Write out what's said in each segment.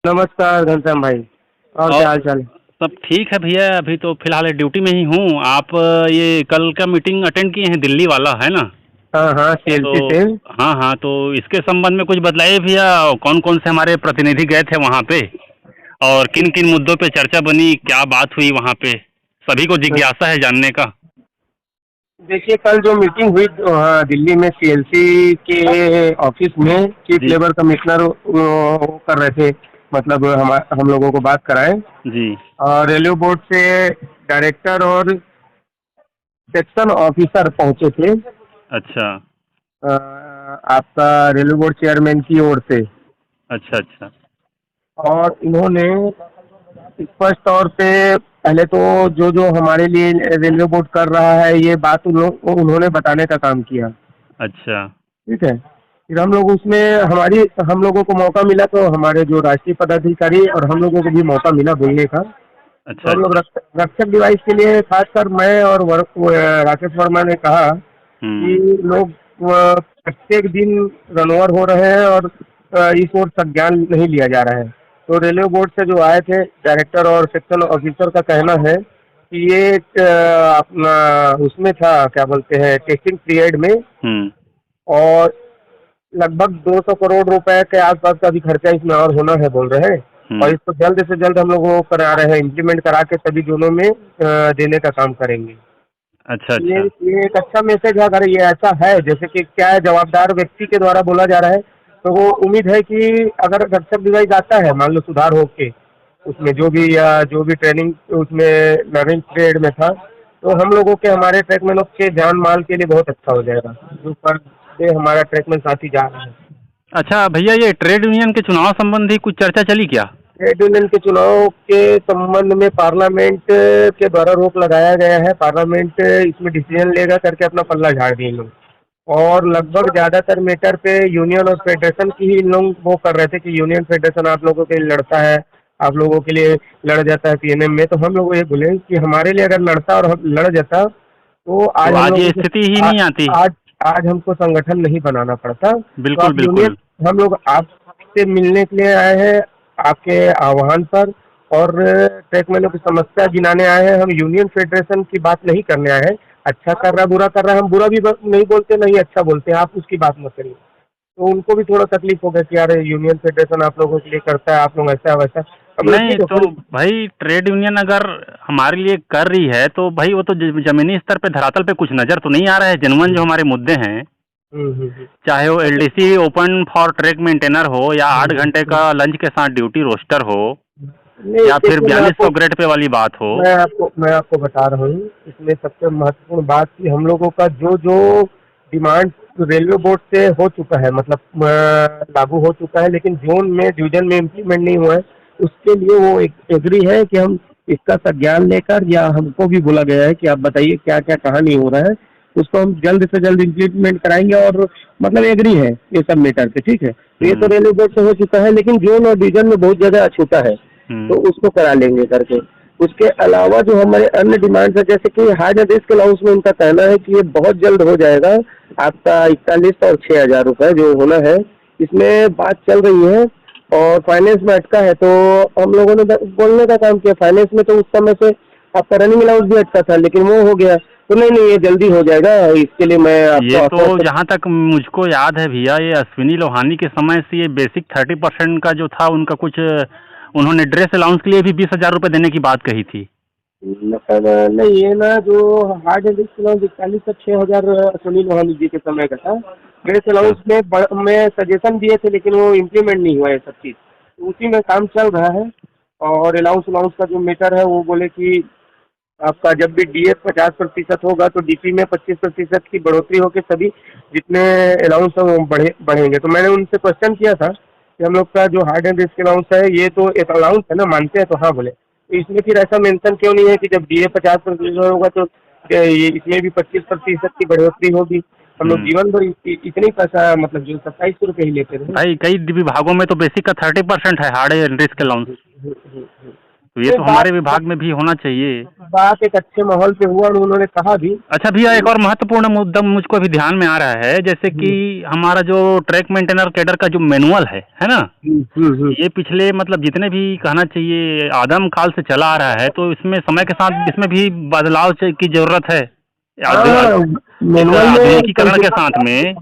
नमस्कार घनश्याम भाई। और और क्या हाल चाल है? सब ठीक है भैया। अभी तो फिलहाल ड्यूटी में ही हूँ। आप ये कल का मीटिंग अटेंड किए हैं, दिल्ली वाला है ना? हाँ हाँ, सीएलसी तो से। हाँ हाँ, तो इसके संबंध में कुछ बताइए भैया। कौन कौन से हमारे प्रतिनिधि गए थे वहाँ पे, और किन किन मुद्दों पे चर्चा बनी, क्या बात हुई वहाँ पे? सभी को जिज्ञासा है जानने का। देखिए, कल जो मीटिंग हुई वहाँ दिल्ली में सीएलसी के ऑफिस में चीफ जी लेबर कमिश्नर वो कर रहे थे। मतलब हम लोगों को बात कराएं। जी। और रेलवे बोर्ड से डायरेक्टर और सेक्शन ऑफिसर पहुंचे थे। अच्छा आपका रेलवे बोर्ड चेयरमैन की ओर से। अच्छा। अच्छा और इन्होंने स्पष्ट तौर पे पहले तो जो जो हमारे लिए रेलवे बोर्ड कर रहा है ये बात उन्होंने बताने का काम किया। अच्छा ठीक है। फिर हम लोग उसमें हम लोगों को मौका मिला, तो हमारे जो राष्ट्रीय पदाधिकारी और हम लोगों को भी मौका मिला बोलने का। तो अच्छा। हम लोग अच्छा। रक्षक डिवाइस के लिए खासकर मैं और राकेश वर्मा ने कहा कि लोग प्रत्येक दिन रनओवर हो रहे हैं और इस ओर संज्ञान नहीं लिया जा रहा है। तो रेलवे बोर्ड से जो आए थे डायरेक्टर और सेक्शन ऑफिसर का कहना है कि ये अपना उसमें था, क्या बोलते हैं, टेस्टिंग पीरियड में। हम्म और लगभग 200 करोड़ रुपए के आसपास का भी खर्चा इसमें और होना है बोल रहे हैं। और हम्म। इसको जल्द से जल्द हम लोग वो करा रहे हैं, इम्प्लीमेंट करा के सभी जोनों में देने का काम करेंगे। अच्छा ये अच्छा। ये एक अच्छा मैसेज है। अगर ये ऐसा है, जैसे कि क्या है, जवाबदार व्यक्ति के द्वारा बोला जा रहा है, तो वो उम्मीद है कि अगर रक्षक डिवाइस आता है, मान लो सुधार होके उसमें जो भी ट्रेनिंग उसमें लर्निंग पीरियड में था, तो हम लोगों के हमारे ट्रैकमैनों के जान माल के लिए बहुत अच्छा हो जाएगा, जो पर डे हमारा ट्रैकमैन साथी जा रहा है। अच्छा भैया, ये ट्रेड यूनियन के चुनाव संबंधी कुछ चर्चा चली क्या? ट्रेड यूनियन के चुनाव के संबंध में पार्लियामेंट के द्वारा रोक लगाया गया है। पार्लियामेंट इसमें डिसीजन लेगा करके अपना पल्ला झाड़ दिए लोग। और लगभग ज़्यादातर मैटर पे यूनियन और फेडरेशन की ही लोग वो कर रहे थे कि यूनियन फेडरेशन आप लोगों के लिए लड़ता है, आप लोगों के लिए लड़ जाता है पीएनएम में। तो हम लोग ये बोले कि हमारे लिए अगर लड़ता और हम लड़ जाता, तो तो आज हम आज ये लोगों स्थिति को ही नहीं आती। आज आज हमको संगठन नहीं बनाना पड़ता। तो बिल्कुल आप यूनियन, बिल्कुल। हम लोग आपसे मिलने के लिए आए हैं, आपके आह्वान पर। और ट्रैकमैनों की समस्या गिनाने आए हैं, हम यूनियन फेडरेशन की बात नहीं करने आए हैं। अच्छा कर रहा बुरा कर रहा है, हम बुरा भी नहीं बोलते, नहीं अच्छा बोलते, आप उसकी बात मत करिए। तो उनको भी थोड़ा तकलीफ हो गया कि यार यूनियन फेडरेशन आप लोगों के लिए करता है, आप लोग ऐसा वैसा। हम लोग नहीं ठीक है तो कोई। भाई, ट्रेड यूनियन अगर हमारे लिए कर रही है तो भाई वो तो जमीनी स्तर पे, धरातल पे कुछ नजर तो नहीं आ रहा है। जनमन जो हमारे मुद्दे हैं, हम्म। चाहे वो LDC open for track maintainer हो, या 8 घंटे हम्म। का लंच के साथ ड्यूटी रोस्टर हो, नहीं, या फिर देखिए, 4200 ग्रेड पे वाली बात हो। मैं आपको बता रहा हूँ। इसमें सबसे महत्वपूर्ण बात कि हम लोगों का जो जो डिमांड रेलवे बोर्ड से हो चुका है, मतलब लागू हो चुका है, लेकिन जोन में डिवीजन में इम्प्लीमेंट नहीं हुआ है। उसके लिए वो एग्री है कि हम इसका संज्ञान लेकर, या हमको भी बोला गया है कि आप बताइए क्या क्या कहाँ नहीं हो रहा है, उसको हम जल्द से जल्द इम्प्लीमेंट कराएंगे। और मतलब एग्री है ये सब मैटर पे। ठीक है, तो ये तो हम्म रेलवे बोर्ड से हो चुका है, लेकिन जोन और डिवीजन में बहुत जगह छूटा है, तो हम्म। उसको करा लेंगे करके। उसके अलावा जो हमारे अन्य डिमांड्स है, जैसे कि हाज आदेश के अलाउंस में उनका कहना है कि ये बहुत जल्द हो जाएगा। आपका 41 और 6,000 रुपये जो होना है, इसमें बात चल रही है और फाइनेंस में अटका है। तो हम लोगों ने बोलने का काम किया। फाइनेंस में तो उस समय से आपका रनिंग अलाउंस भी अटका था, लेकिन वो हो गया। तो नहीं नहीं, ये जल्दी हो जाएगा, इसके लिए मैं आपको ये तो आश्वस्त। जहाँ तक मुझको याद है भैया, ये अश्विनी लोहानी के समय से ये बेसिक 30% का जो था उनका, कुछ उन्होंने ड्रेस अलाउंस के लिए भी 20,000 रुपये देने की बात कही थी। मतलब नहीं, ये ना जो हार्ड डिस्क अलाउंस 41 से 6,000 सुनील मोहन जी के समय का था। ड्रेस अच्छा अलाउंस में सजेशन दिए थे, लेकिन वो इम्प्लीमेंट नहीं हुआ है सब चीज़। तो उसी में काम चल रहा है। और अलाउंस अलाउंस का जो मैटर है, वो बोले कि आपका जब भी डीएस 50% होगा, तो डीपी में 25% की बढ़ोतरी होकर सभी जितने अलाउंस है वो बढ़ेंगे। तो मैंने उनसे क्वेश्चन किया था कि हम लोग का जो हार्ड एंड डिस्क अलाउंस है, ये तो एक अलाउंस है ना, मानते हैं? तो हाँ बोले। तो इसमें फिर ऐसा मेंशन क्यों नहीं है कि जब डीए 50% होगा तो ये इसमें भी 25% की बढ़ोतरी होगी? हम लोग हम्म। जीवन भर इतनी पैसा, मतलब जो 2700 रुपये ही लेते रहे। भाई कई विभागों में तो बेसिक का 30% है हार्ड एंड रिस्क अलाउंस। तो ये ये तो बात हमारे विभाग में भी होना चाहिए। बात एक अच्छे माहौल पे हुआ और उन्होंने कहा भी। अच्छा भैया, एक और महत्वपूर्ण मुद्दा मुझको अभी ध्यान में आ रहा है, जैसे कि हमारा जो ट्रैक मेंटेनर कैडर का जो मैनुअल है ना, ये पिछले मतलब जितने भी कहना चाहिए आदम काल से चला आ रहा है, तो इसमें समय के साथ इसमें भी बदलाव की जरूरत है मैनुअल में आधुनिकीकरण के साथ में,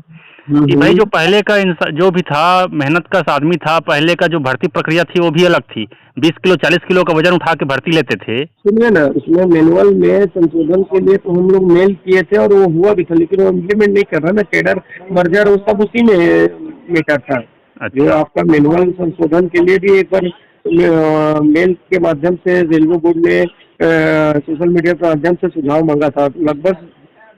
कि भाई जो पहले का जो भी था मेहनत का आदमी था, पहले का जो भर्ती प्रक्रिया थी वो भी अलग थी। 20 किलो 40 किलो का वजन उठा के भर्ती लेते थे। सुनिए ना, उसमें मैनुअल में संशोधन के लिए तो हम लोग मेल किए थे और वो हुआ भी था, लेकिन वो इम्प्लीमेंट नहीं कर रहा ना, कैडर मर्जर वो सब उसी में मैटर था। अच्छा। जो आपका मैनुअल संशोधन के लिए भी एक बार मेल के माध्यम से रेलवे बोर्ड ने सोशल मीडिया के माध्यम से सुझाव मांगा था। लगभग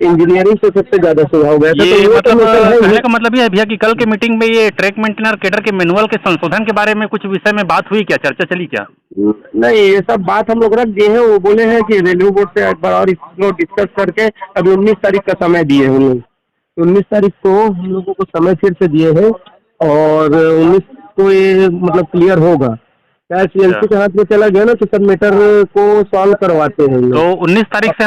इंजीनियरिंग से सबसे ज्यादा सुझाव गया था। ये तो मतलब कहने का मतलब ये है भैया कि कल के मीटिंग में ये ट्रैक मेंटेनर कैडर के मैनुअल के संशोधन के बारे में कुछ विषय में बात हुई क्या, चर्चा चली क्या? नहीं, ये सब बात हम लोग रख दिए हैं। वो बोले हैं कि रेलवे बोर्ड से एक बार और इसको डिस्कस करके अभी 19 तारीख का समय दिए हैं। 19 तारीख को हम लोगों को समय फिर से दिए हैं और 19 को ये मतलब क्लियर होगा। क्या सीएलसी के हाथ में चला गया ना, तो सब मैटर को सॉल्व करवाते हैं। तो 19 तारीख से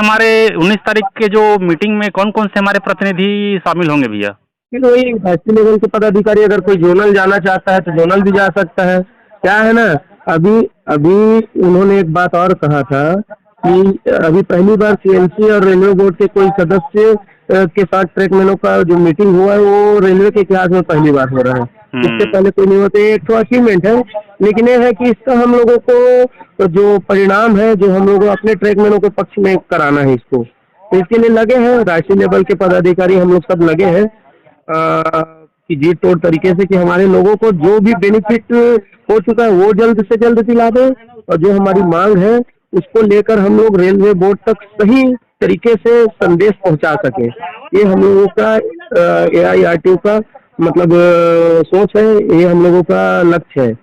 19 तारीख के जो मीटिंग में कौन कौन से हमारे प्रतिनिधि शामिल होंगे भैया? फिर वही हाई लेवल के पदाधिकारी, अगर कोई जोनल जाना चाहता है तो जोनल भी जा सकता है। क्या है ना, अभी उन्होंने एक बात और कहा था कि अभी पहली बार सीएलसी और रेलवे बोर्ड के कोई सदस्य के साथ ट्रैकमैनों का जो मीटिंग हुआ है वो रेलवे के इतिहास में पहली बार हो रहा है। इससे पहले कोई नहीं होते। एक तो अचीवमेंट है, लेकिन ये है कि इसका हम लोगों को जो परिणाम है, जो हम लोगों को अपने ट्रैकमैनों के पक्ष में कराना है इसको, तो इसके लिए लगे हैं राष्ट्रीय लेवल के पदाधिकारी, हम लोग सब लगे हैं कि जी तोड़ तरीके से कि हमारे लोगों को जो भी बेनिफिट हो चुका है वो जल्द से जल्द दिला दें, और जो हमारी मांग है उसको लेकर हम लोग रेलवे बोर्ड तक सही तरीके से संदेश पहुंचा सके। ये हम लोगों का AIRTO का मतलब सोच है, ये हम लोगों का लक्ष्य है।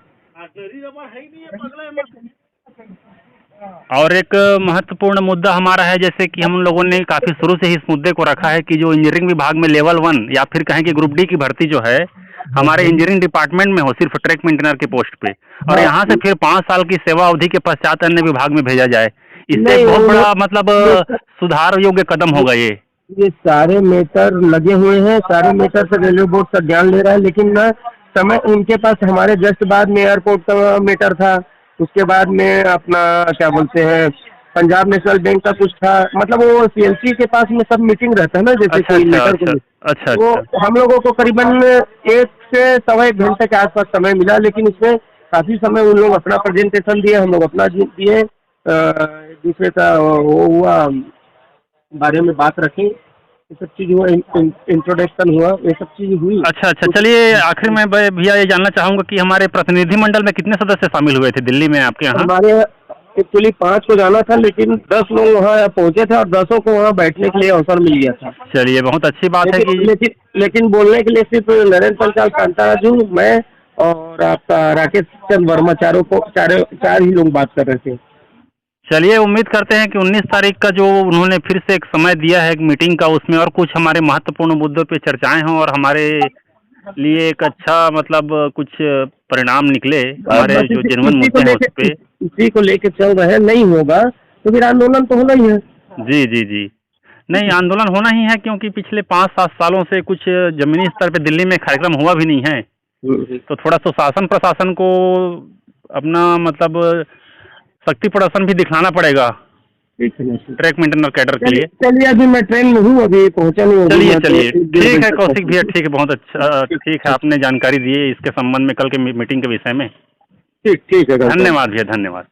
और एक महत्वपूर्ण मुद्दा हमारा है, जैसे कि हम लोगों ने काफी शुरू से ही इस मुद्दे को रखा है कि जो इंजीनियरिंग विभाग में लेवल 1 या फिर कहें कि ग्रुप डी की भर्ती जो है हमारे इंजीनियरिंग डिपार्टमेंट में हो, सिर्फ ट्रैक मेंटेनर के पोस्ट पे, और यहाँ से फिर 5 साल की सेवा अवधि के पश्चात अन्य विभाग में भेजा जाए। इससे बहुत बड़ा मतलब सुधार योग्य कदम होगा। ये सारे मैटर लगे हुए हैं, सारे मैटर से रेलवे बोर्ड का ज्ञान ले रहा है, लेकिन ना समय उनके पास हमारे जस्ट बाद में एयरपोर्ट का मैटर था, उसके बाद में अपना क्या बोलते हैं पंजाब नेशनल बैंक का कुछ था, मतलब वो सीएलसी के पास में सब मीटिंग रहता है ना, जैसे कि मैटर को। अच्छा। तो हम लोगों को करीबन 1 से सवा 1 घंटे के आसपास समय मिला, लेकिन उसमें काफी समय उन लोग अपना प्रेजेंटेशन दिए, हम लोग अपना दिए, एक दूसरे का वो हुआ बारे में बात रखी, ये सब चीज हुआ, इंट्रोडक्शन हुआ, ये सब चीज हुई। अच्छा। चलिए आखिर में भैया ये जानना चाहूंगा कि हमारे प्रतिनिधि मंडल में कितने सदस्य शामिल हुए थे दिल्ली में आपके यहाँ? हमारे एक्चुअली 5 को जाना था, लेकिन 10 लोग वहाँ पहुँचे थे और 10 को वहाँ बैठने के लिए अवसर मिल गया था। चलिए बहुत अच्छी बात है कि लेकिन बोलने के लिए सिर्फ नरेंद्र पंचाल, कांताराजू, मैं और आपका राकेश चंद्र वर्मा, चार ही लोग बात कर रहे थे। चलिए उम्मीद करते हैं कि 19 तारीख का जो उन्होंने फिर से एक समय दिया है मीटिंग का, उसमें और कुछ हमारे महत्वपूर्ण मुद्दों पे चर्चाएं हों और हमारे लिए एक अच्छा मतलब कुछ परिणाम निकले हमारे जो जेन्युइन मुद्दे हैं उस पे। इसी को लेके चल रहे हैं, नहीं होगा तो फिर आंदोलन तो होना ही है। जी। नहीं, आंदोलन होना ही है, क्योंकि पिछले 5-7 सालों से कुछ जमीनी स्तर पे दिल्ली में कार्यक्रम हुआ भी नहीं है, तो थोड़ा सा शासन प्रशासन को अपना मतलब शक्ति प्रदर्शन भी दिखाना पड़ेगा ट्रैक मेंटेनर कैडर के लिए। चलिए अभी मैं ट्रेन में हूँ, अभी पहुँचा नहीं हूँ। चलिए ठीक है कौशिक भैया, ठीक है, बहुत अच्छा, ठीक है, आपने जानकारी दी है इसके संबंध में कल के मीटिंग के विषय में। ठीक है, धन्यवाद भैया, धन्यवाद।